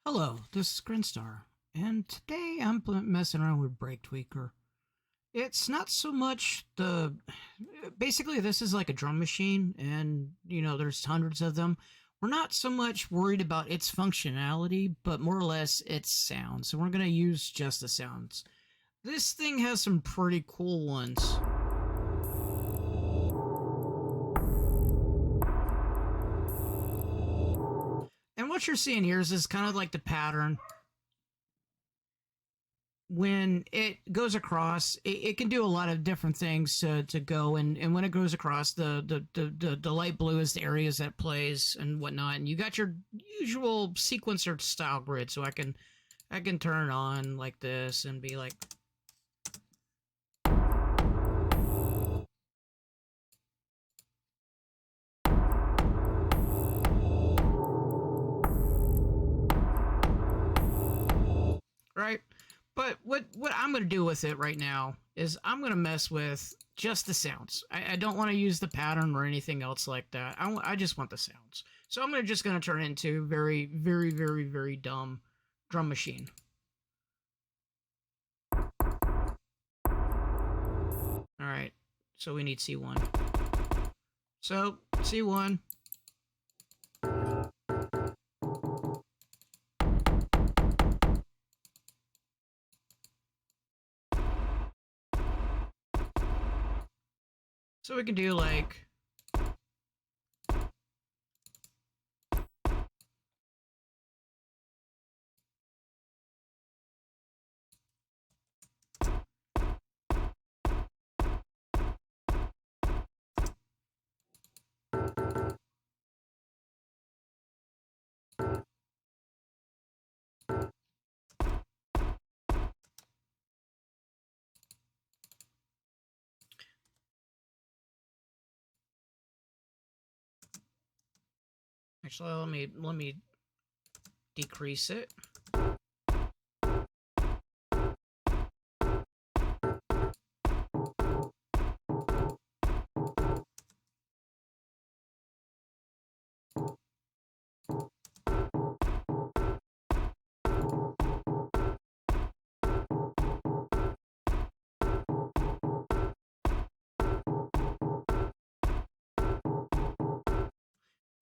Hello, this is Grinstar, and today I'm messing around with BreakTweaker. It's not so much the. Basically, this is like a drum machine, and there's hundreds of them. We're not so much worried about its functionality, but more or less its sound. So we're going to use just the sounds. This thing has some pretty cool ones. And what you're seeing here is kind of like the pattern. When it goes across, it can do a lot of different things to go, and when it goes across, the light blue is the areas that it plays and whatnot, and you got your usual sequencer style grid, so I can turn it on like this and be like, right? But what I'm going to do with it right now is I'm going to mess with just the sounds. I don't want to use the pattern or anything else like that. I just want the sounds. So I'm just going to turn it into very, very, very, very dumb drum machine. All right. So we need C1. So C1. So we can do like... Actually, let me decrease it.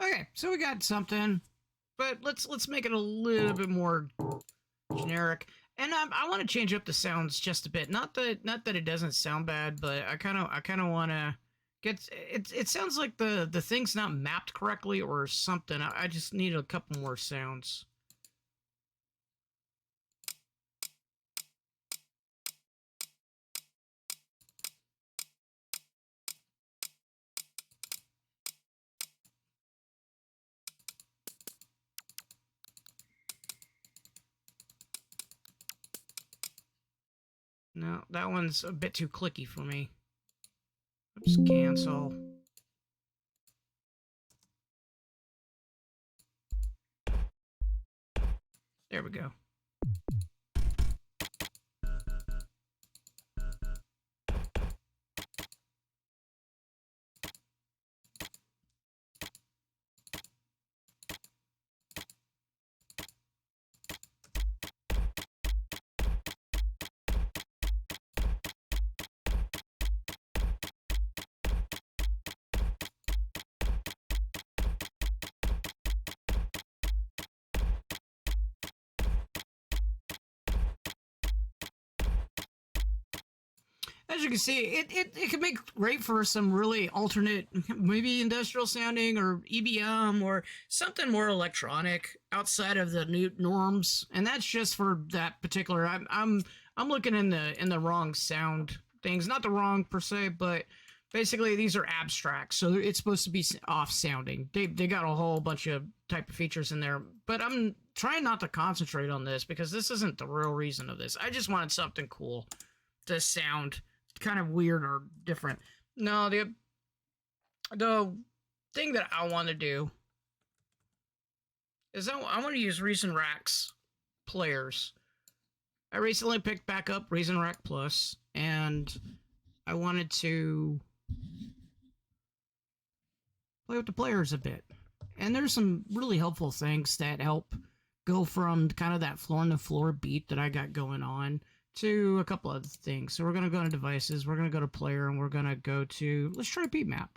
Okay, so we got something, but let's make it a little bit more generic. And I want to change up the sounds just a bit. Not that it doesn't sound bad, but I kind of want to get it. It sounds like the thing's not mapped correctly or something. I just need a couple more sounds. No, that one's a bit too clicky for me. Oops, cancel. There we go. As you can see, it can make great for some really alternate, maybe industrial sounding or EBM or something more electronic outside of the new norms. And that's just for that particular. I'm looking in the wrong sound things, not the wrong per se, but basically these are abstract, so it's supposed to be off sounding. They got a whole bunch of type of features in there, but I'm trying not to concentrate on this because this isn't the real reason of this. I just wanted something cool to sound kind of weird or different. No, the thing that I want to do is I want to use Reason Rack's players. I recently picked back up Reason Rack Plus, and I wanted to play with the players a bit. And there's some really helpful things that help go from kind of that floor on the floor beat that I got going on to a couple other things. So we're going to go to devices, we're going to go to player, and we're going to go to, let's try Beatmap.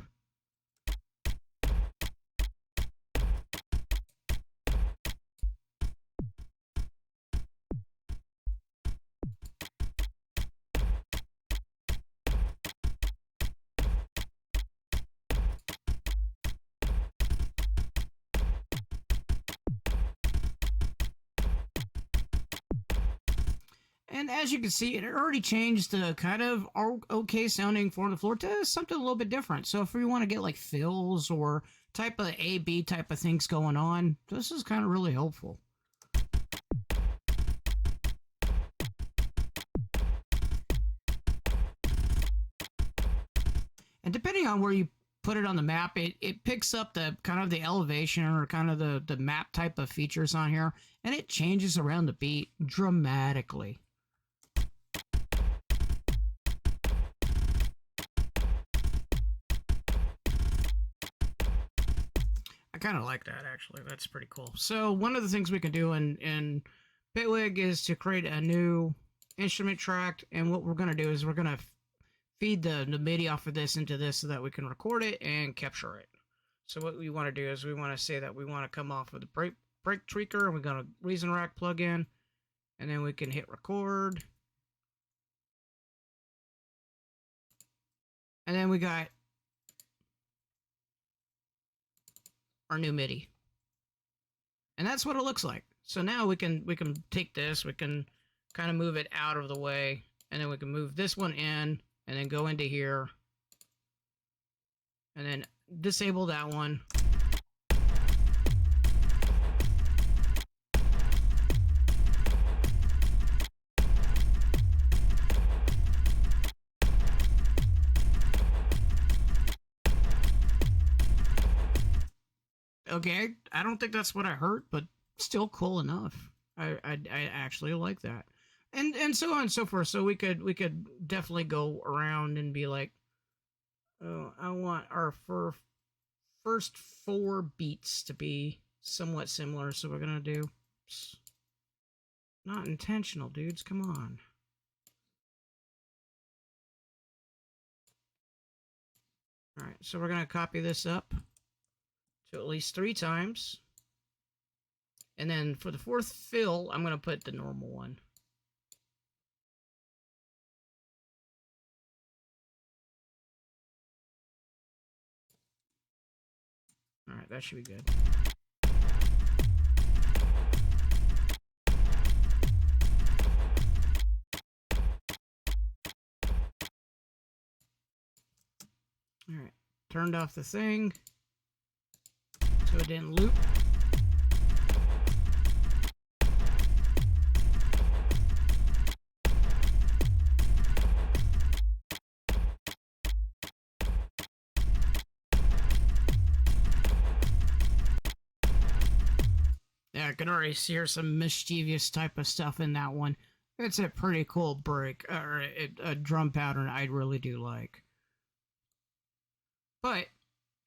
And as you can see, it already changed the kind of okay sounding floor on the floor to something a little bit different. So if we want to get like fills or type of A-B type of things going on, this is kind of really helpful. And depending on where you put it on the map, it picks up the kind of the elevation or kind of the map type of features on here, and it changes around the beat dramatically. I kind of like that, actually. That's pretty cool. So one of the things we can do in Bitwig is to create a new instrument track, and what we're going to do is we're going to feed the MIDI off of this into this so that we can record it and capture it. So what we want to do is we want to say that we want to come off of the BreakTweaker, and we're going to Reason Rack plugin, and then we can hit record. And then we got our new MIDI. And that's what it looks like. So now we can take this, we can kind of move it out of the way, and then we can move this one in, and then go into here, and then disable that one. Okay, I don't think that's what I heard, but still cool enough. I actually like that. And so on and so forth. So we could definitely go around and be like, oh, I want our first 4 beats to be somewhat similar. So we're gonna do not intentional, dudes. Come on. All right, so we're gonna copy this up to at least 3 times, and then for the 4th fill, I'm gonna put the normal one. All right, that should be good. All right, turned off the thing so it didn't loop. Yeah, I can already hear some mischievous type of stuff in that one. It's a pretty cool break, or a drum pattern I really do like. But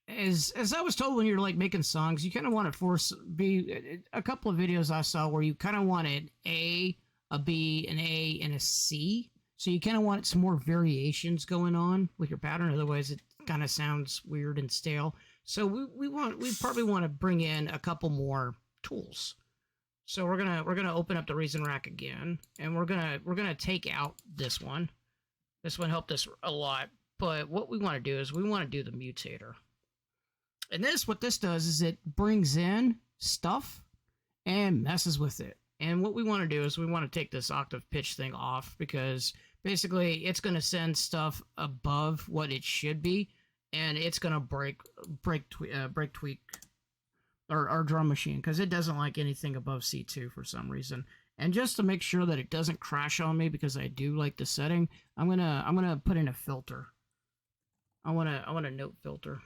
as I was told, when you're like making songs, you kind of want to be a couple of videos I saw where you kind of want an A, a B, an A, and a C. So you kind of want some more variations going on with your pattern. Otherwise, it kind of sounds weird and stale. So we probably want to bring in a couple more tools. So we're gonna open up the Reason Rack again, and we're gonna take out this one. This one helped us a lot. But what we want to do is we want to do the Multator. And what this does is it brings in stuff and messes with it. And what we want to do is we want to take this octave pitch thing off, because basically it's going to send stuff above what it should be, and it's going to break tweak our drum machine, because it doesn't like anything above C2 for some reason. And just to make sure that it doesn't crash on me, because I do like the setting, I'm gonna put in a filter. I want a note filter.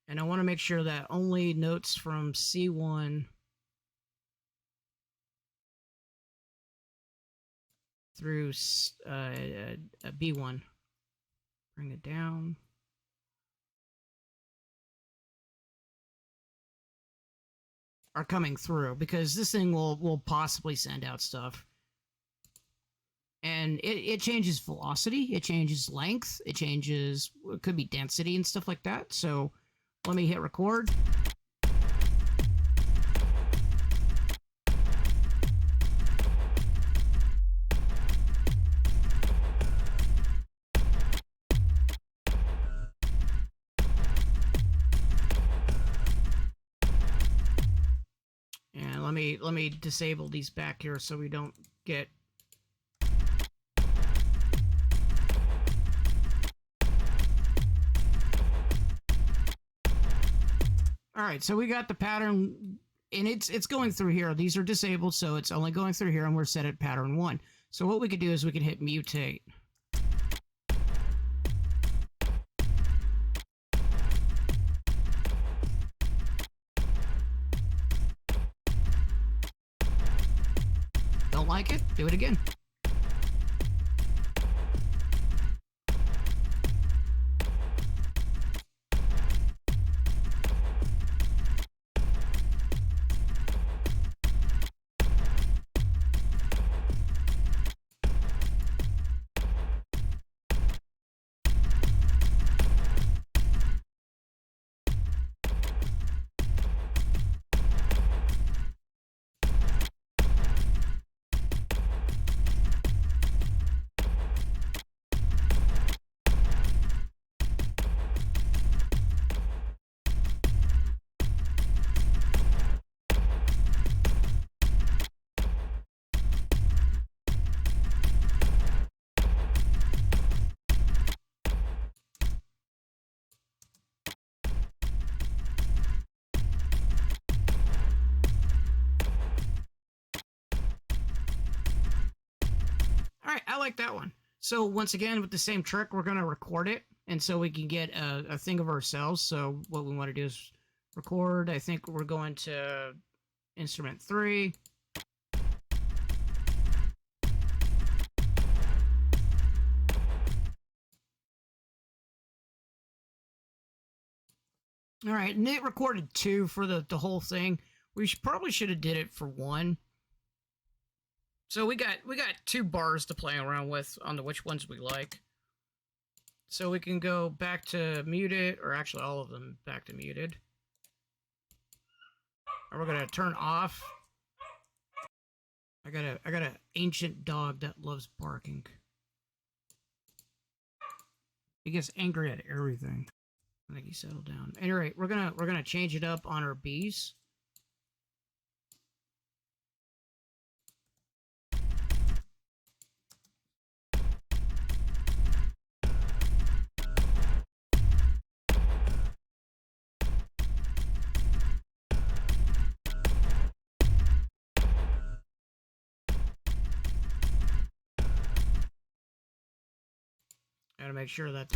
And I want to make sure that only notes from C1 through B1. Bring it down. are coming through, because this thing will possibly send out stuff. And it changes velocity, it changes length, it changes, it could be density and stuff like that. So let me hit record. And let me disable these back here so we don't get. All right, so we got the pattern, and it's going through here. These are disabled, so it's only going through here, and we're set at pattern 1. So what we could do is we can hit mutate. Don't like it? Do it again. All right, I like that one. So once again, with the same trick, we're going to record it, and so we can get a thing of ourselves. So what we want to do is record. I think we're going to instrument 3. All right, and it recorded 2 for the whole thing. We probably should have did it for 1. So we got 2 bars to play around with on the which ones we like. So we can go back to muted, or actually all of them back to muted. And we're gonna turn off. I got an ancient dog that loves barking. He gets angry at everything. I think he settled down. Anyway, we're gonna change it up on our Bs. Gotta make sure that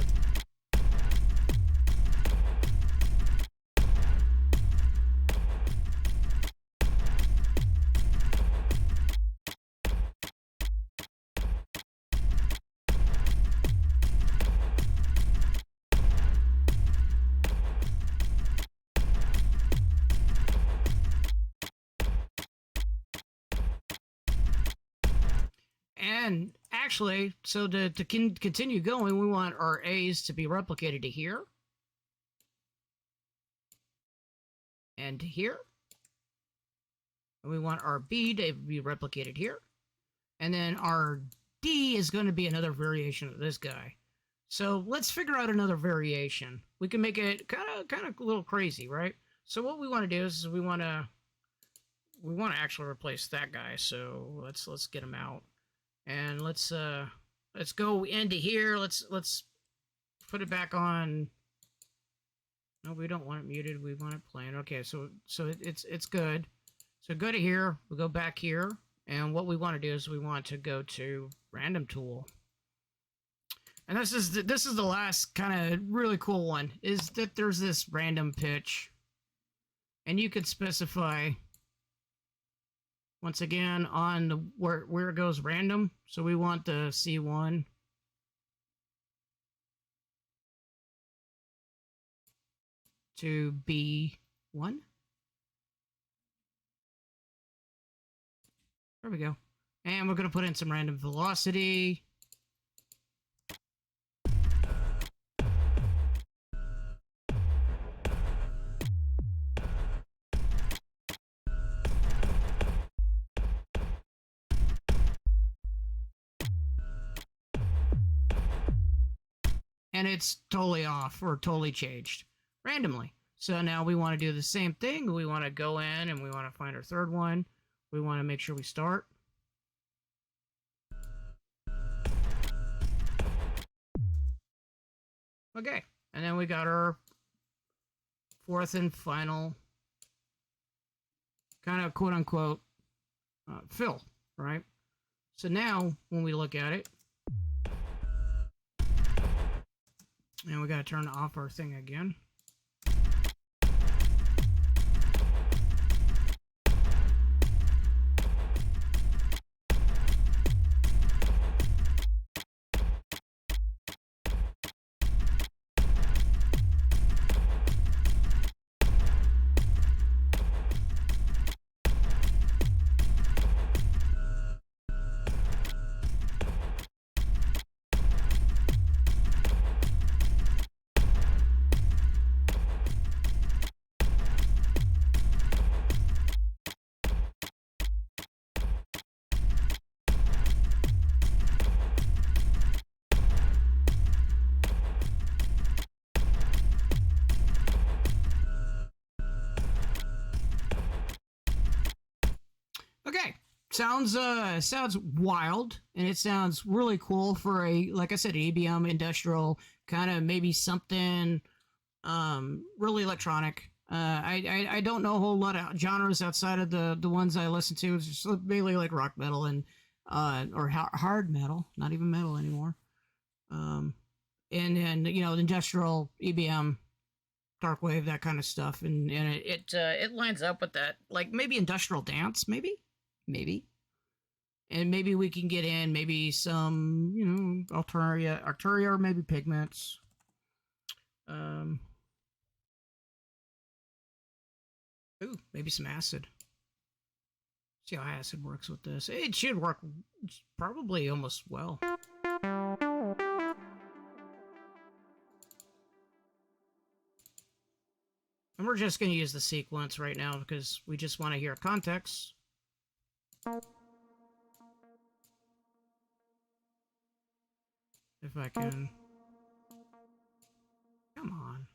And actually, so to continue going, we want our A's to be replicated to here. And to here. And we want our B to be replicated here. And then our D is going to be another variation of this guy. So let's figure out another variation. We can make it kind of a little crazy, right? So what we want to do is we want to actually replace that guy. So let's get him out. And let's go into here. Let's put it back on. No, we don't want it muted. We want it playing. Okay, so it's good. So go to here. We'll go back here. And what we want to do is we want to go to random tool. And this is the last kind of really cool one, is that there's this random pitch. And you could specify, once again, on the where it goes random. So we want the C1 to B1. There we go. And we're going to put in some random velocity. And it's totally off or totally changed randomly. So now we want to do the same thing. We want to go in and we want to find our third one. We want to make sure we start. Okay, and then we got our fourth and final kind of quote-unquote fill, right? So now when we look at it, and we got to turn off our thing again. Okay, sounds wild, and it sounds really cool for a, like I said, EBM industrial kind of maybe something really electronic. I don't know a whole lot of genres outside of the ones I listen to. It's just mainly like rock metal and or hard metal, not even metal anymore. And you know, industrial EBM, dark wave, that kind of stuff, and it lines up with that, like maybe industrial dance, maybe, and maybe we can get in maybe some, you know, Arturia, or maybe Pigments. Ooh, maybe some acid. See how acid works with this. It should work probably almost well. And we're just going to use the sequence right now because we just want to hear context. If I can. Come on.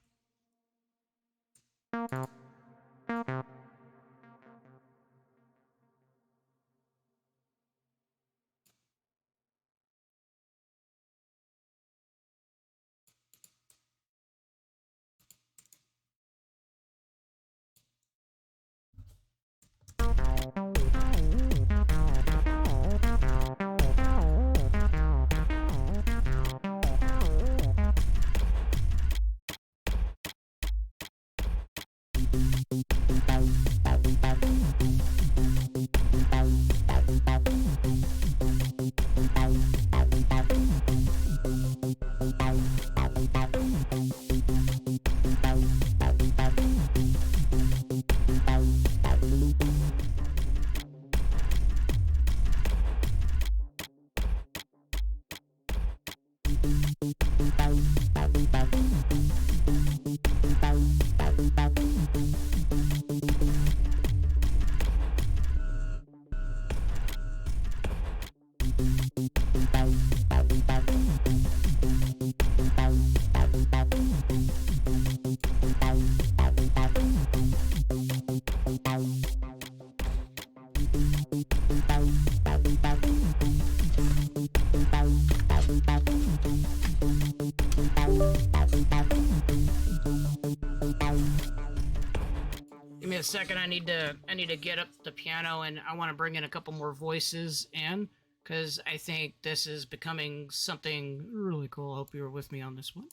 Give me a second. I need to get up the piano, and I want to bring in a couple more voices in, because I think this is becoming something really cool. I hope you were with me on this one.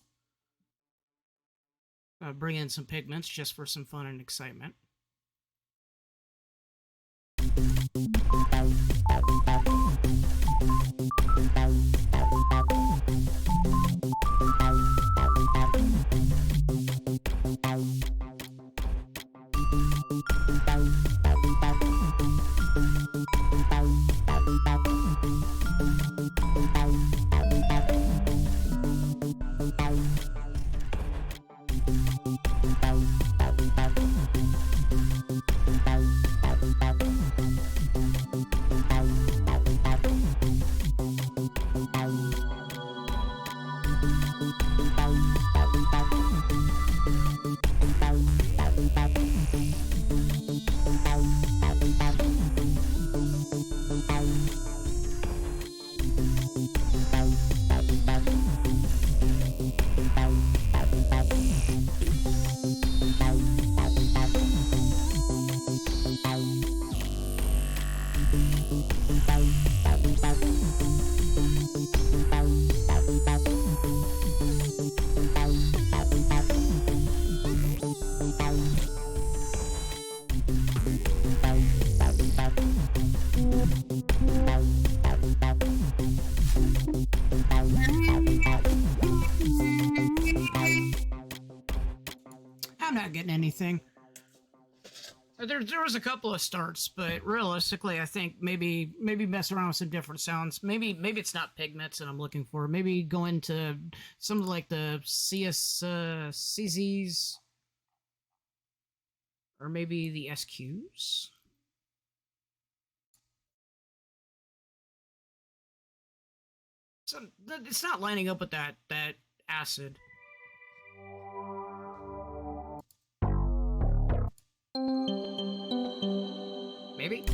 Bring in some Pigments just for some fun and excitement. I'm not getting anything. There was a couple of starts, but realistically, I think maybe mess around with some different sounds. Maybe it's not pigments that I'm looking for. Maybe go into something like the CZs, or maybe the SQs. So it's not lining up with that acid. Maybe.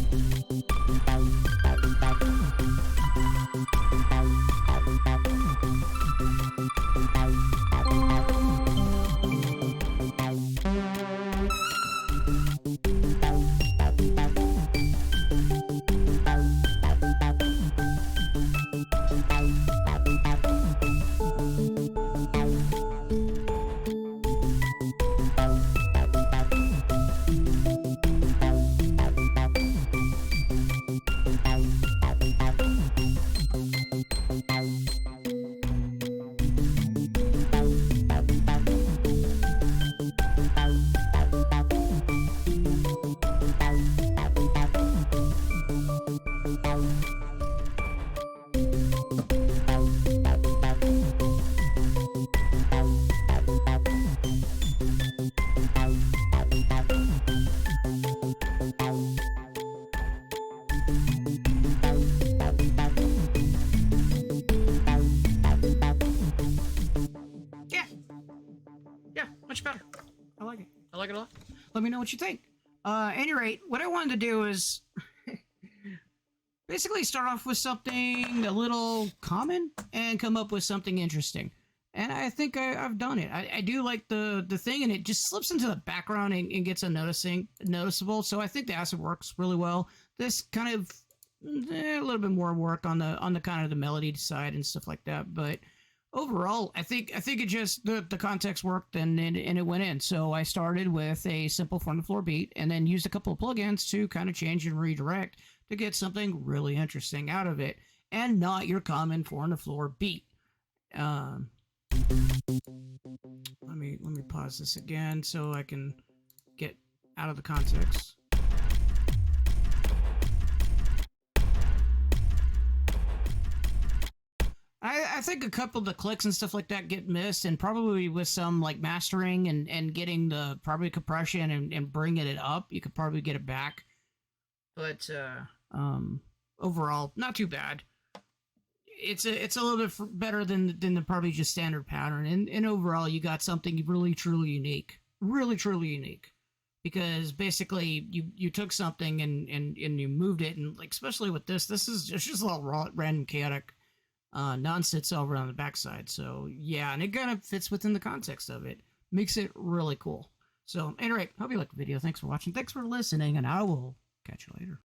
Much better. I like it. I like it a lot. Let me know what you think. At any rate, what I wanted to do is basically start off with something a little common and come up with something interesting. And I think I've done it. I do like the thing, and it just slips into the background and gets noticeable. So I think the acid works really well. This kind of a little bit more work on the kind of the melody side and stuff like that, but overall, I think it just the context worked and it went in. So I started with a simple front floor beat and then used a couple of plugins to kind of change and redirect to get something really interesting out of it, and not your common 4 on the floor beat. Let me pause this again so I can get out of the context. I think a couple of the clicks and stuff like that get missed, and probably with some like mastering and getting the probably compression and bringing it up, you could probably get it back. But overall, not too bad. It's a little bit better than the probably just standard pattern, and overall you got something really truly unique, because basically you took something and you moved it, and like especially with this is just a little raw, random chaotic nonsense over on the backside. So yeah, and it kind of fits within the context of it, makes it really cool. So anyway, hope you liked the video. Thanks for watching, thanks for listening, and I will catch you later.